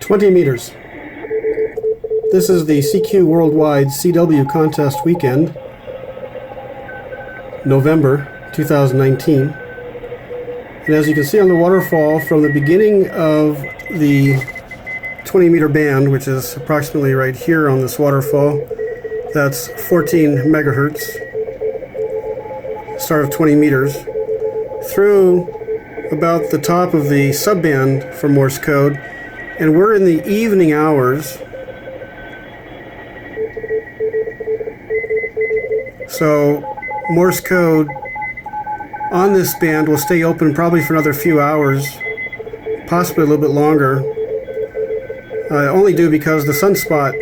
20 meters. This is the CQ Worldwide CW Contest Weekend, November 2019. And as you can see on the waterfall, from the beginning of the 20 meter band, which is approximately right here on this waterfall, that's 14 megahertz, start of 20 meters, through about the top of the subband for Morse code. And we're in the evening hours, so Morse code on this band will stay open probably for another few hours, possibly a little bit longer. Only due because the sunspot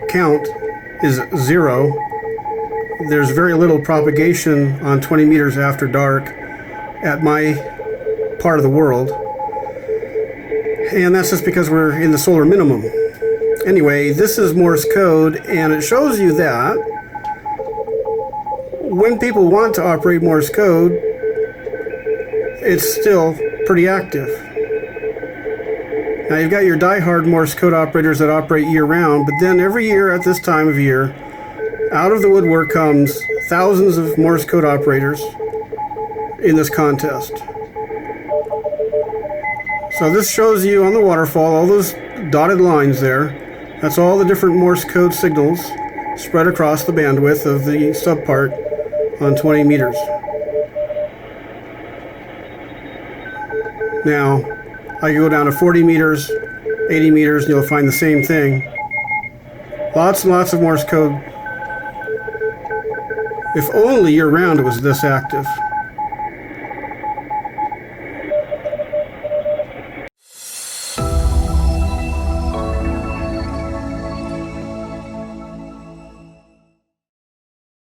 count is 0. There's very little propagation on 20 meters after dark at my part of the world. And that's just because we're in the solar minimum. Anyway, this is Morse code, and it shows you that when people want to operate Morse code, it's still pretty active. Now you've got your die-hard Morse code operators that operate year-round, but then every year at this time of year, out of the woodwork comes thousands of Morse code operators in this contest. So this shows you on the waterfall, all those dotted lines there. That's all the different Morse code signals spread across the bandwidth of the subpart on 20 meters. Now, I can go down to 40 meters, 80 meters, and you'll find the same thing. Lots and lots of Morse code. If only year-round it was this active.